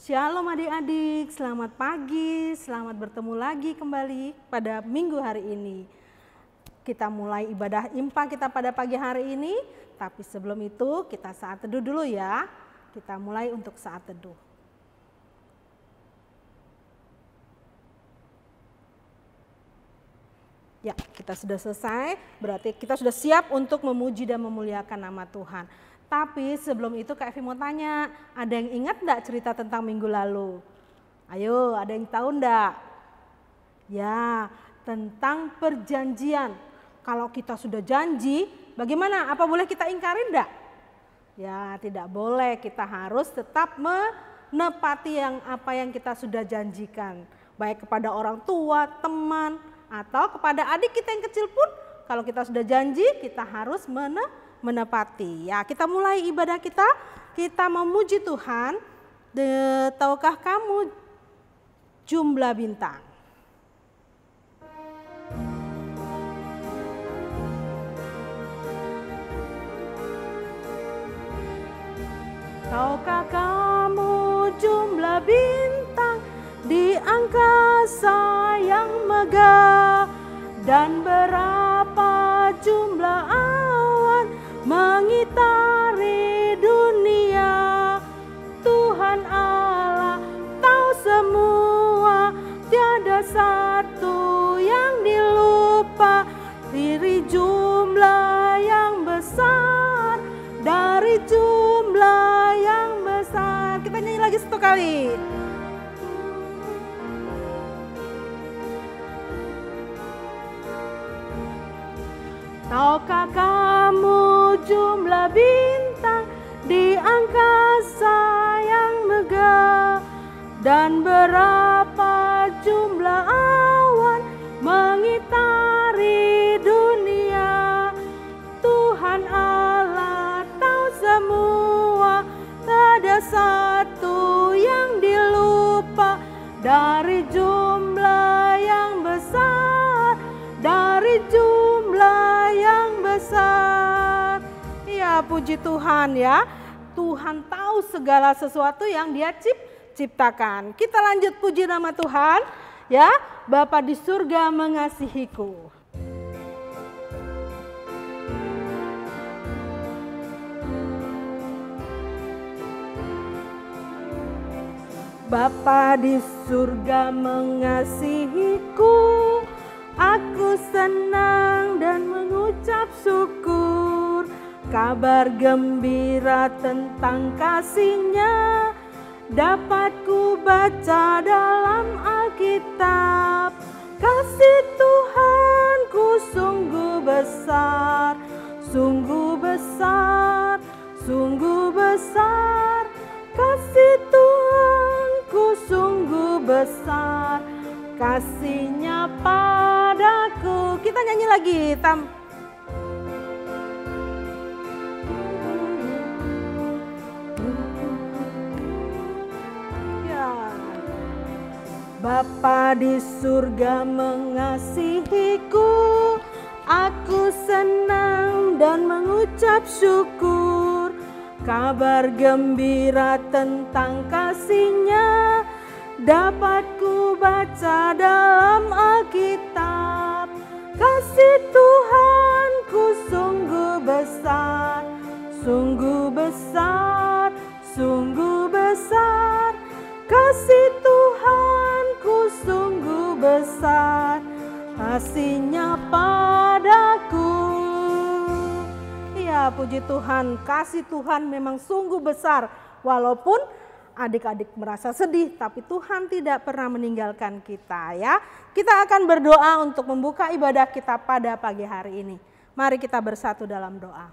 Shalom adik-adik, selamat pagi, selamat bertemu lagi kembali pada minggu hari ini. Kita mulai ibadah impa kita pada pagi hari ini, tapi sebelum itu kita saat teduh dulu ya. Kita mulai untuk saat teduh. Ya, kita sudah selesai, berarti kita sudah siap untuk memuji dan memuliakan nama Tuhan. Tapi sebelum itu Kak Evi mau tanya, ada yang ingat enggak cerita tentang minggu lalu? Ayo, ada yang tahu enggak? Ya, tentang perjanjian. Kalau kita sudah janji, bagaimana? Apa boleh kita ingkari enggak? Ya, tidak boleh. Kita harus tetap menepati apa yang kita sudah janjikan. Baik kepada orang tua, teman, atau kepada adik kita yang kecil pun, kalau kita sudah janji, kita harus menepati. Ya, kita mulai ibadah kita memuji Tuhan. Tahukah kamu jumlah bintang? Tahukah kamu jumlah bintang di angkasa yang megah, dan berapa jumlah awan mengitari dunia? Tuhan Allah tahu semua, tiada satu yang dilupa. Dari jumlah yang besar, dari jumlah yang besar. Kita nyanyi lagi satu kali. Tahukah kamu jumlah bintang di angkasa yang megah, dan berapa jumlah awan mengitari dunia? Tuhan Allah tahu semua, tak satu yang dilupa. Dari jumlah yang besar, dari jumlah yang besar. Ya, puji Tuhan ya. Tuhan tahu segala sesuatu yang Dia ciptakan. Kita lanjut puji nama Tuhan ya. Bapa di surga mengasihiku. Bapa di surga mengasihiku, aku senang dan mengucap syukur. Kabar gembira tentang kasih-Nya dapat ku baca dalam Alkitab. Kasih Tuhanku sungguh besar, sungguh besar, sungguh besar. Kasih Tuhanku sungguh besar, kasih-Nya padaku. Kita nyanyi lagi. Ya. Bapa di surga mengasihiku, aku senang dan mengucap syukur. Kabar gembira tentang kasih-Nya dapat ku baca dalam Alkitab. Kasih Tuhanku sungguh besar, sungguh besar, sungguh besar. Kasih Tuhanku sungguh besar, kasih-Nya padaku. Ya, puji Tuhan, kasih Tuhan memang sungguh besar. Walaupun adik-adik merasa sedih, tapi Tuhan tidak pernah meninggalkan kita ya. Kita akan berdoa untuk membuka ibadah kita pada pagi hari ini. Mari kita bersatu dalam doa.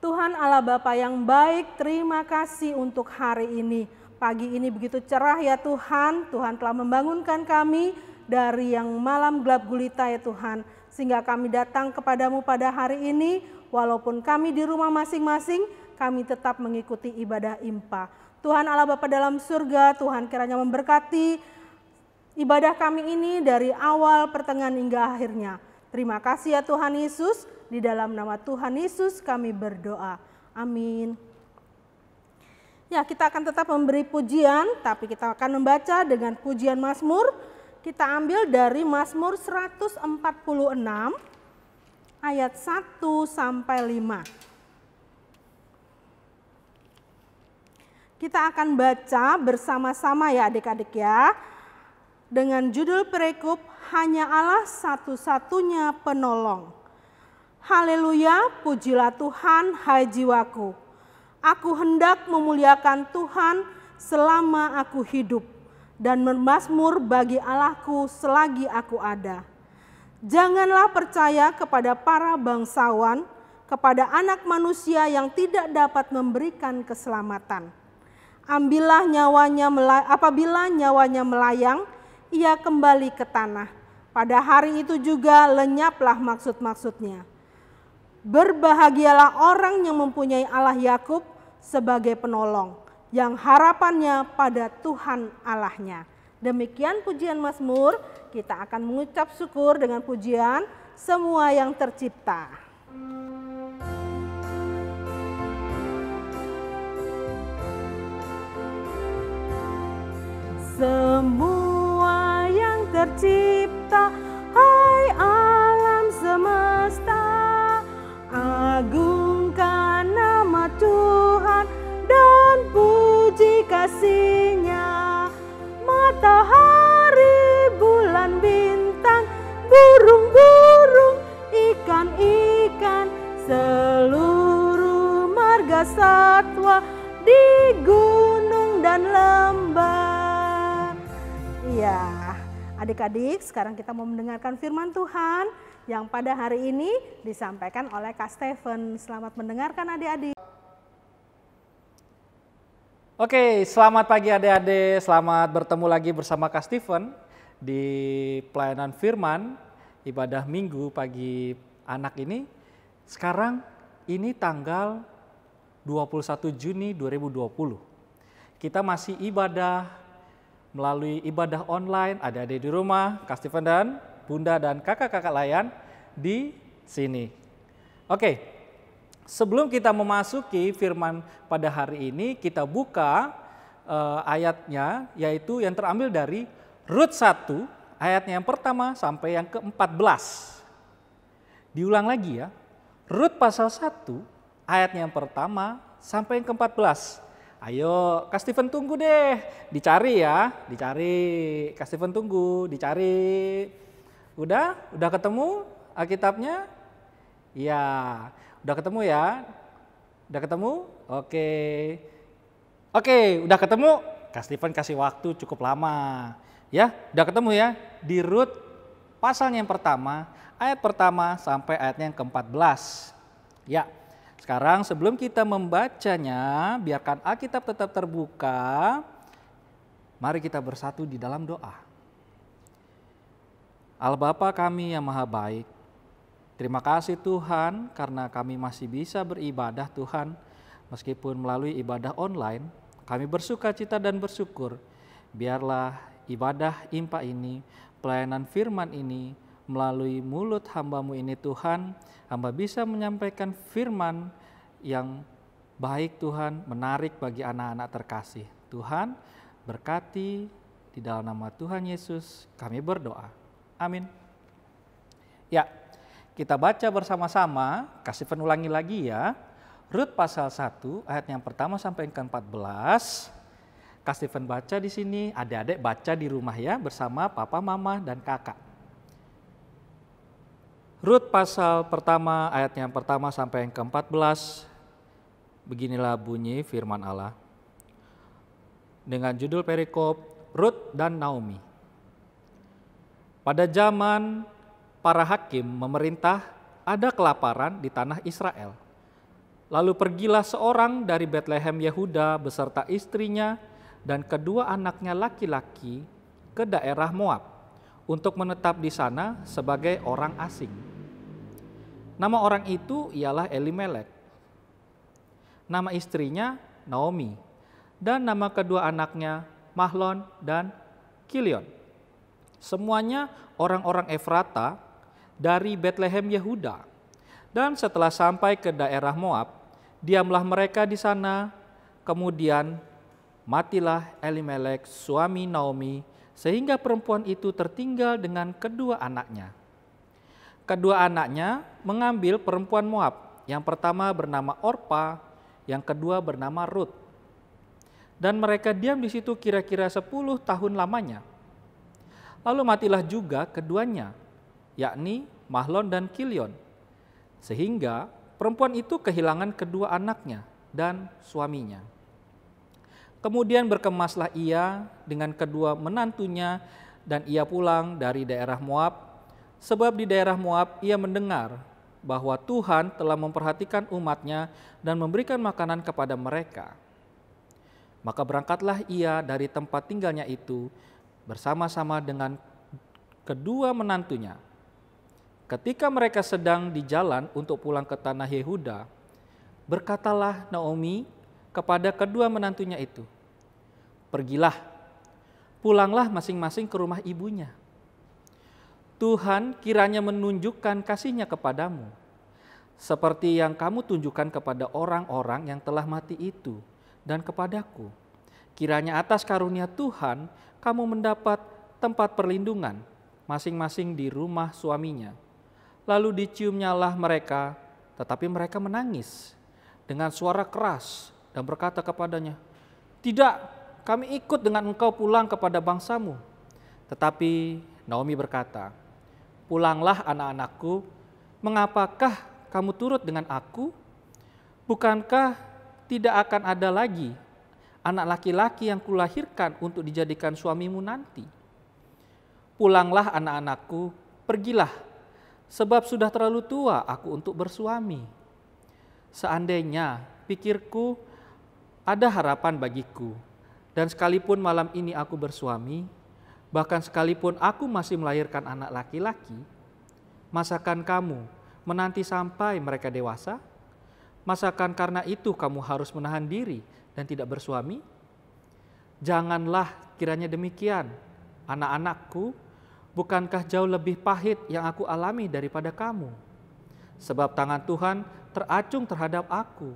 Tuhan Allah Bapa yang baik, terima kasih untuk hari ini. Pagi ini begitu cerah ya Tuhan. Tuhan telah membangunkan kami dari yang malam gelap gulita ya Tuhan. Sehingga kami datang kepadamu pada hari ini. Walaupun kami di rumah masing-masing, kami tetap mengikuti ibadah impa. Tuhan Allah Bapa dalam surga, Tuhan kiranya memberkati ibadah kami ini dari awal, pertengahan hingga akhirnya. Terima kasih ya Tuhan Yesus, di dalam nama Tuhan Yesus kami berdoa. Amin. Ya, kita akan tetap memberi pujian, tapi kita akan membaca dengan pujian Mazmur. Kita ambil dari Mazmur 146 ayat 1 sampai 5. Kita akan baca bersama-sama ya adik-adik ya. Dengan judul perikop, hanya Allah satu-satunya penolong. Haleluya, pujilah Tuhan hai jiwaku. Aku hendak memuliakan Tuhan selama aku hidup dan bermazmur bagi Allahku selagi aku ada. Janganlah percaya kepada para bangsawan, kepada anak manusia yang tidak dapat memberikan keselamatan. Apabila nyawanya melayang, ia kembali ke tanah. Pada hari itu juga lenyaplah maksud-maksudnya. Berbahagialah orang yang mempunyai Allah Yakub sebagai penolong, yang harapannya pada Tuhan Allahnya. Demikian pujian Mazmur, kita akan mengucap syukur dengan pujian semua yang tercipta. Semua yang tercipta, hai alam semesta, agungkan nama Tuhan dan puji kasih-Nya. Matahari, bulan, bintang, burung-burung, ikan-ikan, seluruh marga satwa di gunung dan lembah. Ya, adik-adik, sekarang kita mau mendengarkan firman Tuhan yang pada hari ini disampaikan oleh Kak Stephen. Selamat mendengarkan adik-adik. Oke, selamat pagi adik-adik. Selamat bertemu lagi bersama Kak Stephen di pelayanan firman ibadah minggu pagi anak ini. Sekarang ini tanggal 21 Juni 2020. Kita masih ibadah melalui ibadah online, adik-adik di rumah, Kak Stephen dan Bunda dan kakak-kakak layan di sini. Oke, sebelum kita memasuki firman pada hari ini, kita buka ayatnya, yaitu yang terambil dari Rut 1, ayatnya yang pertama sampai yang ke-14. Diulang lagi ya, Rut pasal 1, ayatnya yang pertama sampai yang ke-14. Ayo, Kak Stephen tunggu deh, dicari ya, dicari. Kak Stephen tunggu, dicari. Udah ketemu Alkitabnya? Iya, udah ketemu ya? Udah ketemu? Oke, udah ketemu? Kak Stephen kasih waktu cukup lama. Ya, udah ketemu ya? Di Rut pasalnya yang pertama, ayat pertama sampai ayatnya yang ke-14. Ya. Sekarang sebelum kita membacanya, biarkan Alkitab tetap terbuka. Mari kita bersatu di dalam doa. Allah Bapa kami yang maha baik, terima kasih Tuhan karena kami masih bisa beribadah Tuhan. Meskipun melalui ibadah online, kami bersuka cita dan bersyukur. Biarlah ibadah IMPA ini, pelayanan firman ini, melalui mulut hamba-Mu ini Tuhan, hamba bisa menyampaikan firman yang baik Tuhan, menarik bagi anak-anak terkasih. Tuhan berkati, di dalam nama Tuhan Yesus kami berdoa. Amin. Ya, kita baca bersama-sama, kasih ulangi lagi ya. Rut pasal 1 ayat yang pertama sampai yang ke-14. Kak Stephen baca di sini, adik-adik baca di rumah ya bersama papa, mama, dan kakak. Rut pasal pertama ayat yang pertama sampai yang ke-14, beginilah bunyi firman Allah. Dengan judul perikop, Rut dan Naomi. Pada zaman para hakim memerintah, ada kelaparan di tanah Israel. Lalu pergilah seorang dari Betlehem Yehuda beserta istrinya dan kedua anaknya laki-laki ke daerah Moab untuk menetap di sana sebagai orang asing. Nama orang itu ialah Elimelek. Nama istrinya Naomi dan nama kedua anaknya Mahlon dan Kilion. Semuanya orang-orang Efrata dari Betlehem Yehuda. Dan setelah sampai ke daerah Moab, diamlah mereka di sana Kemudian matilah Elimelek suami Naomi, sehingga perempuan itu tertinggal dengan kedua anaknya. Kedua anaknya mengambil perempuan Moab, yang pertama bernama Orpa, yang kedua bernama Rut. Dan mereka diam di situ kira-kira 10 tahun lamanya. Lalu matilah juga keduanya, yakni Mahlon dan Kilion. Sehingga perempuan itu kehilangan kedua anaknya dan suaminya. Kemudian berkemaslah ia dengan kedua menantunya dan ia pulang dari daerah Moab. Sebab di daerah Moab ia mendengar bahwa Tuhan telah memperhatikan umatnya dan memberikan makanan kepada mereka. Maka berangkatlah ia dari tempat tinggalnya itu bersama-sama dengan kedua menantunya. Ketika mereka sedang di jalan untuk pulang ke tanah Yehuda, berkatalah Naomi kepada kedua menantunya itu, "Pergilah, pulanglah masing-masing ke rumah ibunya. Tuhan kiranya menunjukkan kasih-Nya kepadamu, seperti yang kamu tunjukkan kepada orang-orang yang telah mati itu dan kepadaku. Kiranya atas karunia Tuhan kamu mendapat tempat perlindungan masing-masing di rumah suaminya." Lalu diciumnyalah mereka, tetapi mereka menangis dengan suara keras dan berkata kepadanya, "Tidak, kami ikut dengan engkau pulang kepada bangsamu." Tetapi Naomi berkata, "Pulanglah anak-anakku, mengapakah kamu turut dengan aku? Bukankah tidak akan ada lagi anak laki-laki yang kulahirkan untuk dijadikan suamimu nanti? Pulanglah anak-anakku, pergilah, sebab sudah terlalu tua aku untuk bersuami. Seandainya pikirku ada harapan bagiku, dan sekalipun malam ini aku bersuami, bahkan sekalipun aku masih melahirkan anak laki-laki, masakan kamu menanti sampai mereka dewasa? Masakan karena itu kamu harus menahan diri dan tidak bersuami? Janganlah kiranya demikian, anak-anakku. Bukankah jauh lebih pahit yang aku alami daripada kamu? Sebab tangan Tuhan teracung terhadap aku."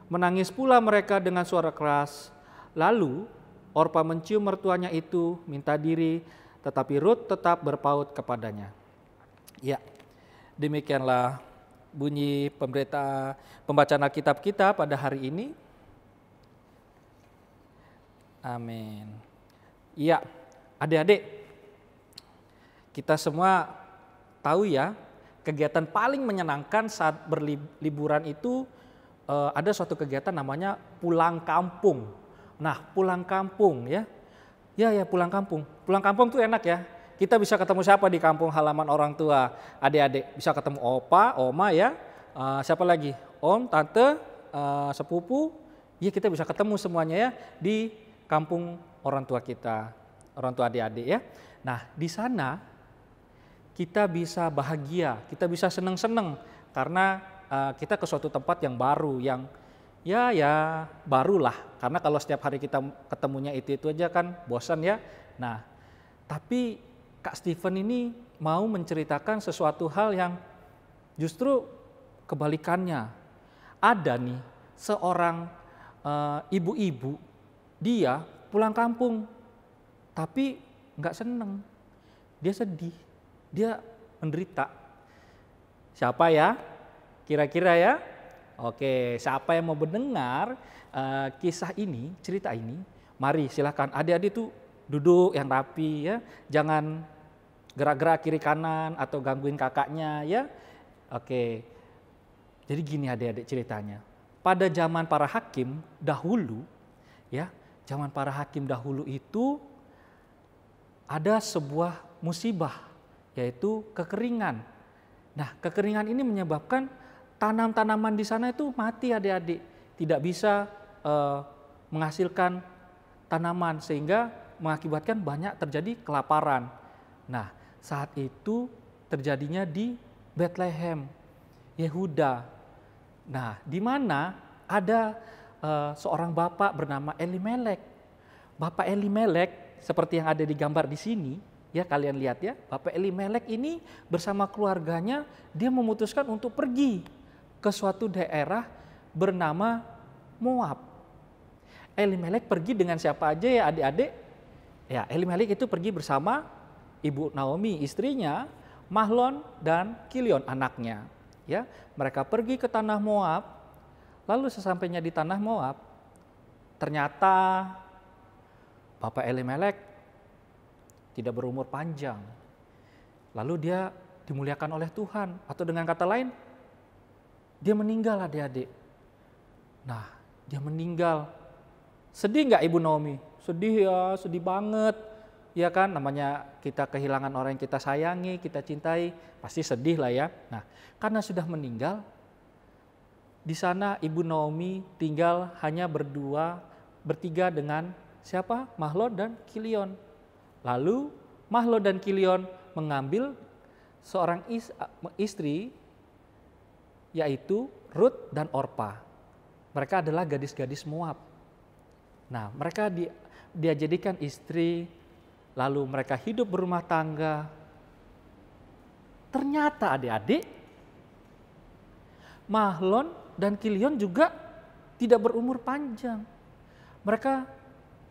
Menangis pula mereka dengan suara keras. Lalu Orpa mencium mertuanya itu, minta diri, tetapi Rut tetap berpaut kepadanya. Ya, demikianlah bunyi pembacaan Alkitab kita pada hari ini. Amin. Ya, adik-adik, kita semua tahu ya, kegiatan paling menyenangkan saat berliburan itu ada suatu kegiatan namanya pulang kampung. Nah, pulang kampung ya. Ya pulang kampung. Pulang kampung tuh enak ya. Kita bisa ketemu siapa di kampung halaman orang tua, adik-adik. Bisa ketemu opa, oma ya. Siapa lagi? Om, tante, sepupu. Ya kita bisa ketemu semuanya ya di kampung orang tua kita, orang tua adik-adik ya. Nah, di sana kita bisa bahagia, kita bisa seneng-seneng karena kita ke suatu tempat yang baru, yang ya barulah. Karena kalau setiap hari kita ketemunya itu aja kan bosan ya. Nah, tapi Kak Stephen ini mau menceritakan sesuatu hal yang justru kebalikannya. Ada nih seorang ibu-ibu, dia pulang kampung tapi nggak seneng, dia sedih. Dia menderita. Siapa ya? Kira-kira ya? Oke, siapa yang mau mendengar kisah ini, cerita ini? Mari silahkan adik-adik tuh duduk yang rapi ya. Jangan gerak-gerak kiri kanan atau gangguin kakaknya ya. Oke, jadi gini adik-adik ceritanya. Pada zaman para hakim dahulu ya, zaman para hakim dahulu itu ada sebuah musibah, yaitu kekeringan. Nah, kekeringan ini menyebabkan tanam-tanaman di sana itu mati adik-adik. Tidak bisa menghasilkan tanaman sehingga mengakibatkan banyak terjadi kelaparan. Nah, saat itu terjadinya di Bethlehem, Yehuda. Nah, di mana ada seorang bapak bernama Elimelek. Bapak Elimelek seperti yang ada di gambar di sini. Ya kalian lihat ya, Bapak Elimelek ini bersama keluarganya dia memutuskan untuk pergi ke suatu daerah bernama Moab. Elimelek pergi dengan siapa aja ya adik-adik? Ya, Elimelek itu pergi bersama Ibu Naomi, istrinya, Mahlon dan Kilion anaknya. Ya, mereka pergi ke tanah Moab. Lalu sesampainya di tanah Moab, ternyata Bapak Elimelek tidak berumur panjang. Lalu dia dimuliakan oleh Tuhan, atau dengan kata lain, dia meninggal adik-adik. Nah, dia meninggal. Sedih nggak Ibu Naomi? Sedih ya, sedih banget. Ya kan, namanya kita kehilangan orang yang kita sayangi, kita cintai, pasti sedih lah ya. Nah, karena sudah meninggal, di sana Ibu Naomi tinggal hanya bertiga dengan siapa? Mahlon dan Kilion. Lalu Mahlon dan Kilion mengambil seorang istri, yaitu Rut dan Orpa. Mereka adalah gadis-gadis Moab. Nah, mereka dia jadikan istri, lalu mereka hidup berumah tangga. Ternyata adik-adik, Mahlon dan Kilion juga tidak berumur panjang. Mereka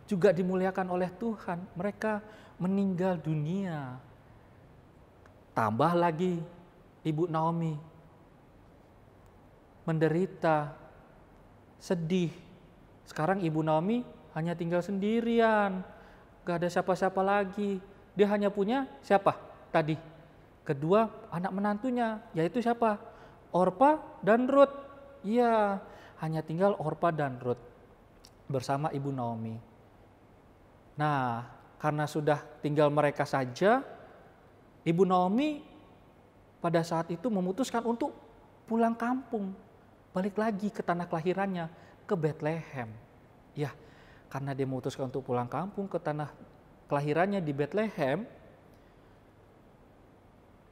juga dimuliakan oleh Tuhan. Mereka meninggal dunia. Tambah lagi Ibu Naomi menderita, sedih. Sekarang Ibu Naomi hanya tinggal sendirian, gak ada siapa-siapa lagi. Dia hanya punya siapa tadi? Kedua anak menantunya, yaitu siapa? Orpa dan Rut. Iya, hanya tinggal Orpa dan Rut bersama Ibu Naomi. Nah, karena sudah tinggal mereka saja, Ibu Naomi pada saat itu memutuskan untuk pulang kampung, balik lagi ke tanah kelahirannya, ke Betlehem. Ya, karena dia memutuskan untuk pulang kampung ke tanah kelahirannya di Betlehem,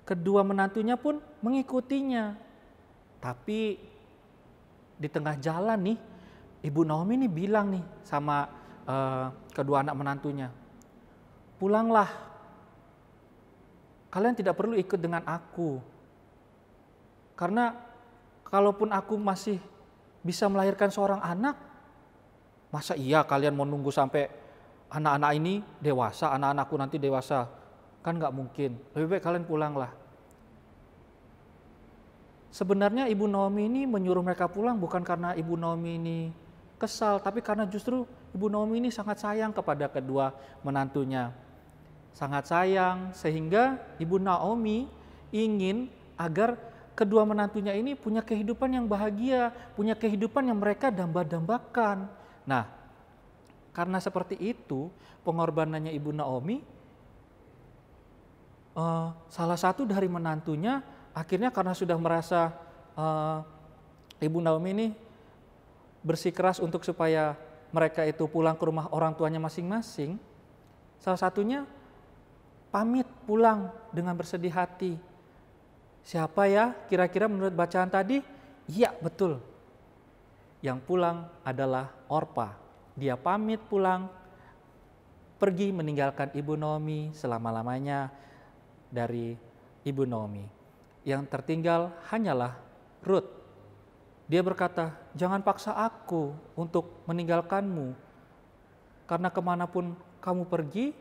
kedua menantunya pun mengikutinya. Tapi di tengah jalan nih, Ibu Naomi nih bilang nih sama kedua anak menantunya, pulanglah, kalian tidak perlu ikut dengan aku. Karena kalaupun aku masih bisa melahirkan seorang anak, masa iya kalian mau nunggu sampai anak-anak ini dewasa, anak-anakku nanti dewasa? Kan gak mungkin, lebih baik kalian pulanglah. Sebenarnya Ibu Naomi ini menyuruh mereka pulang bukan karena Ibu Naomi ini kesal, tapi karena justru Ibu Naomi ini sangat sayang kepada kedua menantunya. Sangat sayang sehingga Ibu Naomi ingin agar kedua menantunya ini punya kehidupan yang bahagia, punya kehidupan yang mereka damba-dambakan. Nah, karena seperti itu pengorbanannya Ibu Naomi, salah satu dari menantunya akhirnya karena sudah merasa Ibu Naomi ini bersikeras untuk supaya mereka itu pulang ke rumah orang tuanya masing-masing, salah satunya pamit pulang dengan bersedih hati. Siapa ya kira-kira menurut bacaan tadi? Iya, betul. Yang pulang adalah Orpa. Dia pamit pulang, pergi meninggalkan Ibu Naomi selama-lamanya dari Ibu Naomi. Yang tertinggal hanyalah Rut. Dia berkata, jangan paksa aku untuk meninggalkanmu. Karena kemanapun kamu pergi,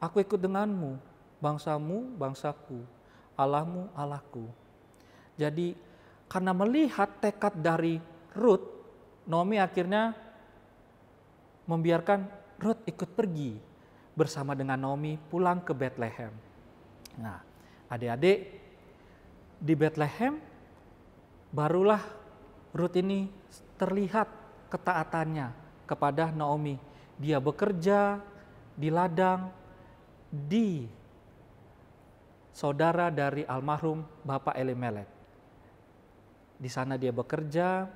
aku ikut denganmu. Bangsamu, bangsaku. Allahmu, Allahku. Jadi karena melihat tekad dari Rut, Naomi akhirnya membiarkan Rut ikut pergi bersama dengan Naomi pulang ke Betlehem. Nah, adik-adik, di Betlehem barulah Rut ini terlihat ketaatannya kepada Naomi. Dia bekerja di ladang, di saudara dari almarhum Bapak Elimelek. Di sana dia bekerja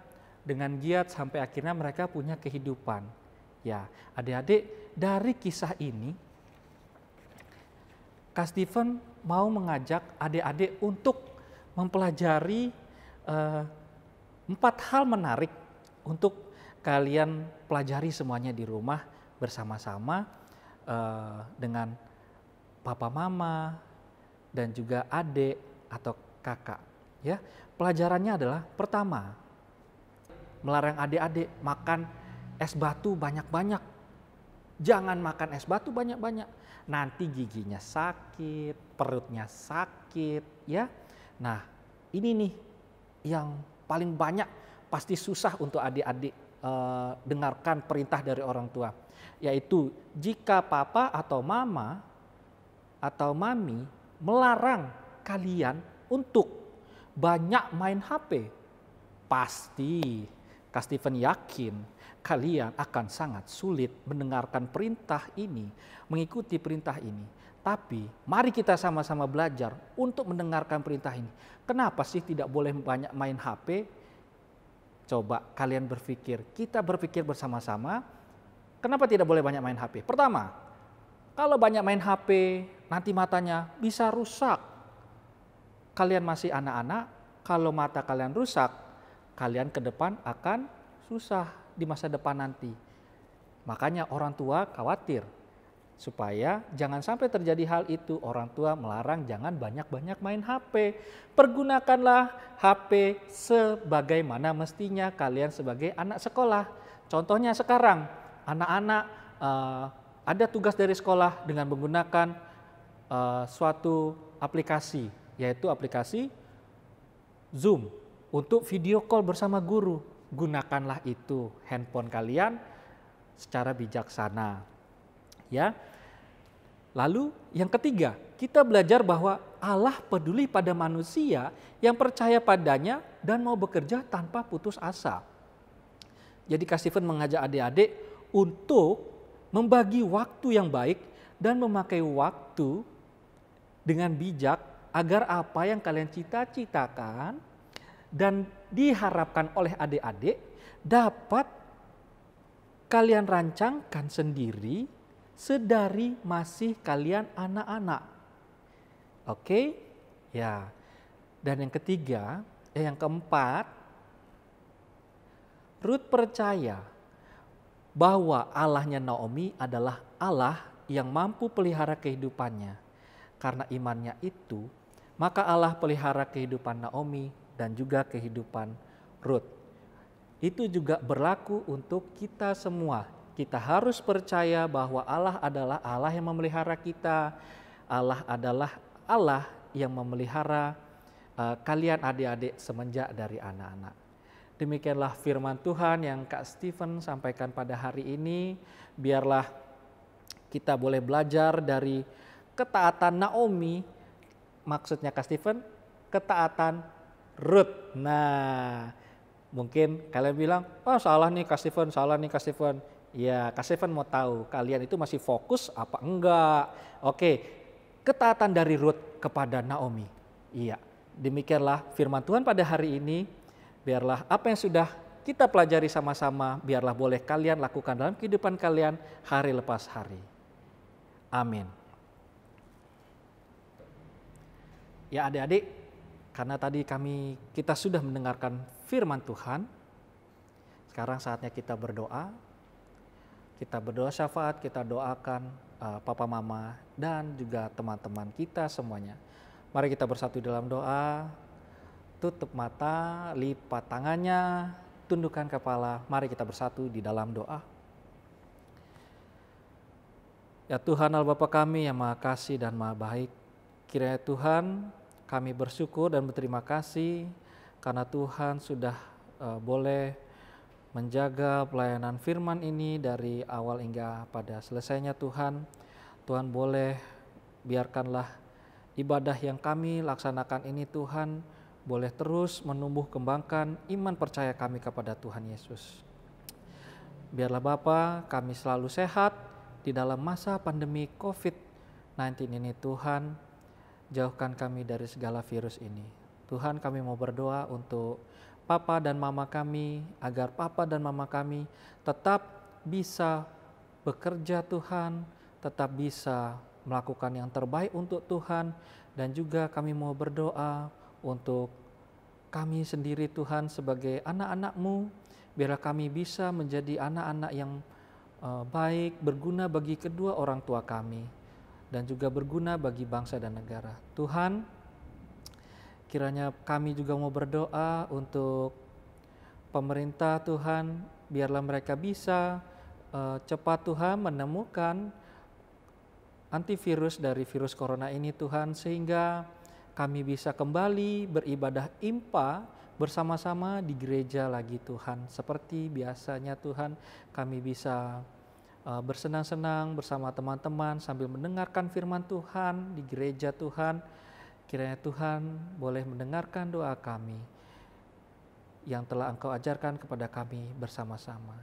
dengan giat sampai akhirnya mereka punya kehidupan. Ya, adik-adik, dari kisah ini Kak Stephen mau mengajak adik-adik untuk mempelajari 4 hal menarik untuk kalian pelajari semuanya di rumah bersama-sama dengan papa mama dan juga adik atau kakak. Ya, pelajarannya adalah pertama, melarang adik-adik makan es batu banyak-banyak. Jangan makan es batu banyak-banyak. Nanti giginya sakit, perutnya sakit, ya. Nah, ini nih yang paling banyak pasti susah untuk adik-adik dengarkan perintah dari orang tua. Yaitu jika papa atau mama atau mami melarang kalian untuk banyak main HP, pasti Kak Steven yakin kalian akan sangat sulit mendengarkan perintah ini, mengikuti perintah ini. Tapi mari kita sama-sama belajar untuk mendengarkan perintah ini. Kenapa sih tidak boleh banyak main HP? Coba kalian berpikir, kita berpikir bersama-sama, kenapa tidak boleh banyak main HP? Pertama, kalau banyak main HP, nanti matanya bisa rusak. Kalian masih anak-anak, kalau mata kalian rusak, kalian ke depan akan susah di masa depan nanti. Makanya orang tua khawatir supaya jangan sampai terjadi hal itu. Orang tua melarang jangan banyak-banyak main HP. Pergunakanlah HP sebagaimana mestinya kalian sebagai anak sekolah. Contohnya sekarang anak-anak ada tugas dari sekolah dengan menggunakan suatu aplikasi, yaitu aplikasi Zoom untuk video call bersama guru. Gunakanlah itu handphone kalian secara bijaksana. Ya. Lalu yang ketiga, kita belajar bahwa Allah peduli pada manusia yang percaya padanya dan mau bekerja tanpa putus asa. Jadi Kak Steven mengajak adik-adik untuk membagi waktu yang baik dan memakai waktu dengan bijak agar apa yang kalian cita-citakan dan diharapkan oleh adik-adik dapat kalian rancangkan sendiri sedari masih kalian anak-anak. Oke? Ya. Dan yang ketiga, yang keempat, Ruth percaya bahwa Allahnya Naomi adalah Allah yang mampu pelihara kehidupannya. Karena imannya itu, maka Allah pelihara kehidupan Naomi dan juga kehidupan Ruth. Itu juga berlaku untuk kita semua. Kita harus percaya bahwa Allah adalah Allah yang memelihara kita. Allah adalah Allah yang memelihara kalian adik-adik semenjak dari anak-anak. Demikianlah firman Tuhan yang Kak Steven sampaikan pada hari ini. Biarlah kita boleh belajar dari ketaatan Naomi. Maksudnya Kak Steven, ketaatan Ruth. Nah, mungkin kalian bilang, oh salah nih Kak Steven, salah nih Kak Steven. Ya, Kak Steven mau tahu kalian itu masih fokus apa enggak. Oke, ketaatan dari Ruth kepada Naomi. Iya, demikianlah firman Tuhan pada hari ini. Biarlah apa yang sudah kita pelajari sama-sama, biarlah boleh kalian lakukan dalam kehidupan kalian hari lepas hari. Amin. Ya adik-adik, karena tadi kita sudah mendengarkan firman Tuhan, sekarang saatnya kita berdoa. Kita berdoa syafaat, kita doakan papa mama dan juga teman-teman kita semuanya. Mari kita bersatu dalam doa. Tutup mata, lipat tangannya, tundukkan kepala. Mari kita bersatu di dalam doa. Ya Tuhan Allah Bapa kami yang Maha Kasih dan Maha Baik, kiranya Tuhan kami bersyukur dan berterima kasih karena Tuhan sudah boleh menjaga pelayanan firman ini dari awal hingga pada selesainya Tuhan. Tuhan boleh biarkanlah ibadah yang kami laksanakan ini Tuhan boleh terus menumbuh kembangkan iman percaya kami kepada Tuhan Yesus. Biarlah Bapa kami selalu sehat di dalam masa pandemi COVID-19 ini Tuhan. Jauhkan kami dari segala virus ini. Tuhan kami mau berdoa untuk Papa dan Mama kami, agar Papa dan Mama kami tetap bisa bekerja Tuhan, tetap bisa melakukan yang terbaik untuk Tuhan. Dan juga kami mau berdoa untuk kami sendiri Tuhan sebagai anak-anak-Mu, biarlah kami bisa menjadi anak-anak yang baik, berguna bagi kedua orang tua kami, dan juga berguna bagi bangsa dan negara. Tuhan, kiranya kami juga mau berdoa untuk pemerintah Tuhan, biarlah mereka bisa cepat Tuhan menemukan antivirus dari virus corona ini Tuhan, sehingga kami bisa kembali beribadah impa bersama-sama di gereja lagi Tuhan. Seperti biasanya Tuhan, kami bisa bersenang-senang bersama teman-teman sambil mendengarkan firman Tuhan di gereja Tuhan. Kiranya Tuhan boleh mendengarkan doa kami yang telah Engkau ajarkan kepada kami bersama-sama.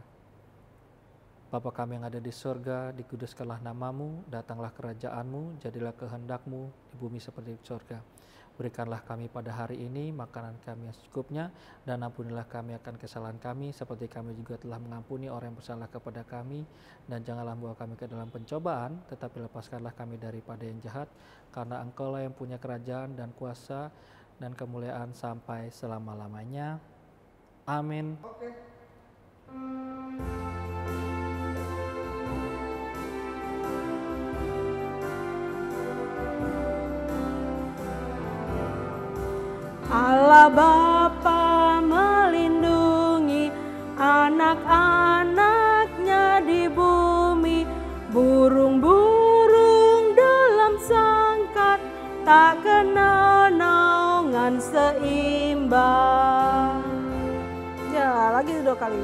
Bapa kami yang ada di surga, dikuduskanlah namamu, datanglah kerajaan-Mu, jadilah kehendak-Mu di bumi seperti di surga. Berikanlah kami pada hari ini makanan kami yang secukupnya, dan ampunilah kami akan kesalahan kami, seperti kami juga telah mengampuni orang yang bersalah kepada kami. Dan janganlah membawa kami ke dalam pencobaan, tetapi lepaskanlah kami daripada yang jahat, karena Engkau-lah yang punya kerajaan dan kuasa dan kemuliaan sampai selama-lamanya. Amin. Allah Bapa melindungi anak-anaknya di bumi, burung-burung dalam sangkar tak kenal naungan seimbang. Ya, lagi 2 kali.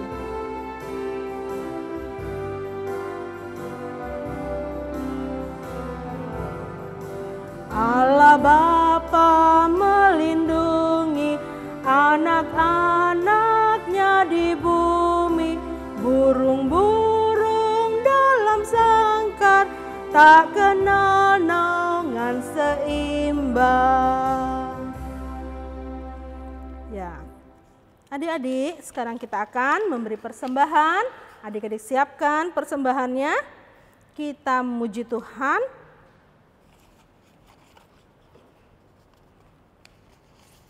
Allah Bapa melindungi anak-anaknya di bumi, burung-burung dalam sangkar tak kenal naungan seimbang. Ya, adik-adik, sekarang kita akan memberi persembahan. Adik-adik siapkan persembahannya. Kita memuji Tuhan.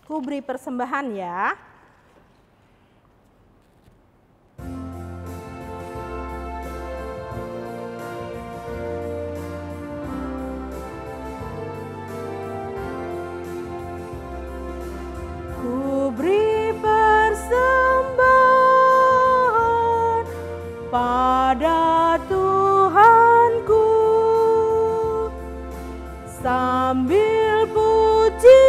Ku beri persembahan ya. Ku beri persembahan pada Tuhanku sambil puji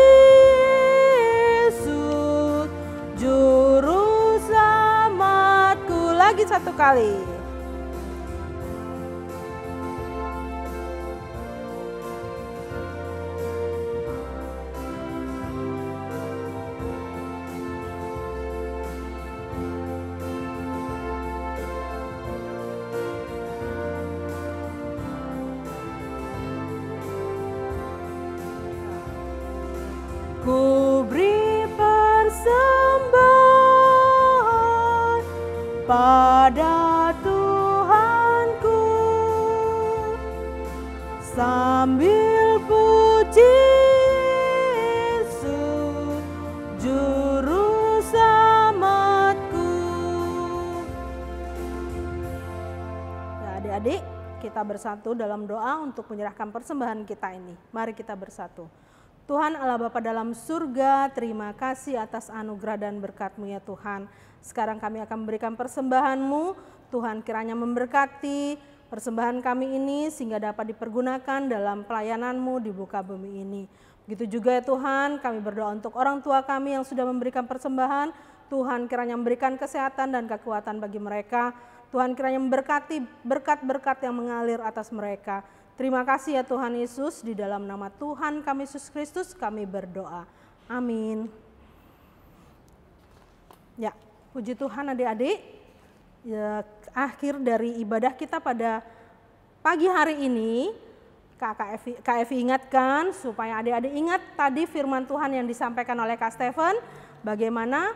Juru Selamatku. Lagi 1 kali. Ku beri persembahan pada Tuhanku sambil puji Yesus Juru Selamatku. Ya, adik-adik, kita bersatu dalam doa untuk menyerahkan persembahan kita ini. Mari kita bersatu. Tuhan Allah Bapa dalam surga, terima kasih atas anugerah dan berkat-Mu ya Tuhan. Sekarang kami akan memberikan persembahan-Mu, Tuhan kiranya memberkati persembahan kami ini sehingga dapat dipergunakan dalam pelayanan-Mu di muka bumi ini. Begitu juga ya Tuhan, kami berdoa untuk orang tua kami yang sudah memberikan persembahan, Tuhan kiranya memberikan kesehatan dan kekuatan bagi mereka. Tuhan kiranya memberkati berkat-berkat yang mengalir atas mereka. Terima kasih ya Tuhan Yesus, di dalam nama Tuhan kami Yesus Kristus kami berdoa. Amin. Ya, puji Tuhan adik-adik. Ya, akhir dari ibadah kita pada pagi hari ini, KFI ingatkan supaya adik-adik ingat tadi firman Tuhan yang disampaikan oleh Kak Stephen, bagaimana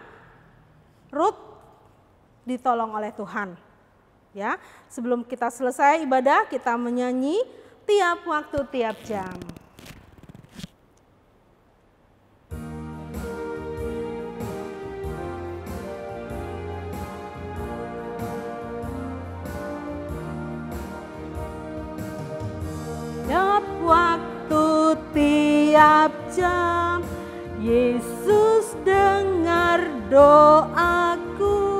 Ruth ditolong oleh Tuhan. Ya, sebelum kita selesai ibadah, kita menyanyi tiap waktu, tiap jam. Tiap waktu, tiap jam, Yesus dengar doaku.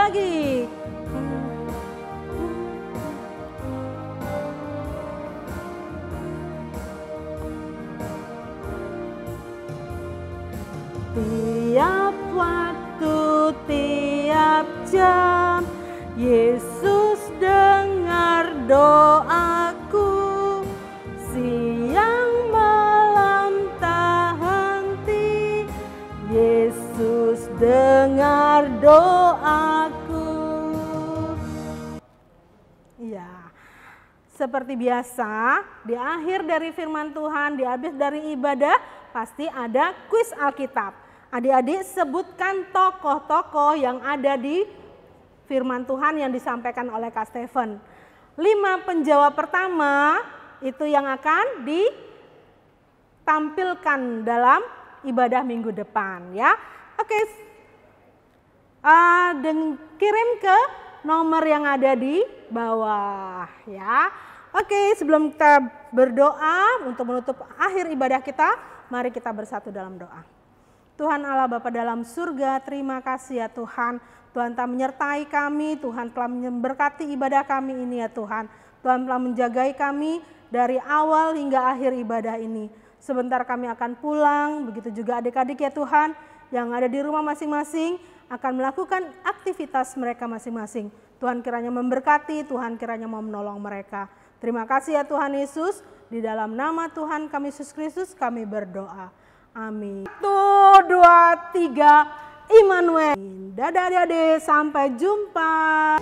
lagi. Tiap waktu, tiap jam, Yesus dengar doaku. Siang malam tak henti, Yesus dengar doaku. Ya, seperti biasa, di akhir dari firman Tuhan, di habis dari ibadah, pasti ada kuis Alkitab. Adik-adik sebutkan tokoh-tokoh yang ada di firman Tuhan yang disampaikan oleh Kak Stephen. 5 penjawab pertama itu yang akan ditampilkan dalam ibadah minggu depan ya. Oke, kirim ke nomor yang ada di bawah ya. Oke, sebelum kita berdoa untuk menutup akhir ibadah kita, mari kita bersatu dalam doa. Tuhan Allah Bapa dalam surga, terima kasih ya Tuhan. Tuhan telah menyertai kami, Tuhan telah memberkati ibadah kami ini ya Tuhan. Tuhan telah menjagai kami dari awal hingga akhir ibadah ini. Sebentar kami akan pulang, begitu juga adik-adik ya Tuhan yang ada di rumah masing-masing akan melakukan aktivitas mereka masing-masing. Tuhan kiranya memberkati, Tuhan kiranya mau menolong mereka. Terima kasih ya Tuhan Yesus, di dalam nama Tuhan kami Yesus Kristus kami berdoa. Amin. 1, 2, 3, Immanuel. Dadah adik-adik, sampai jumpa.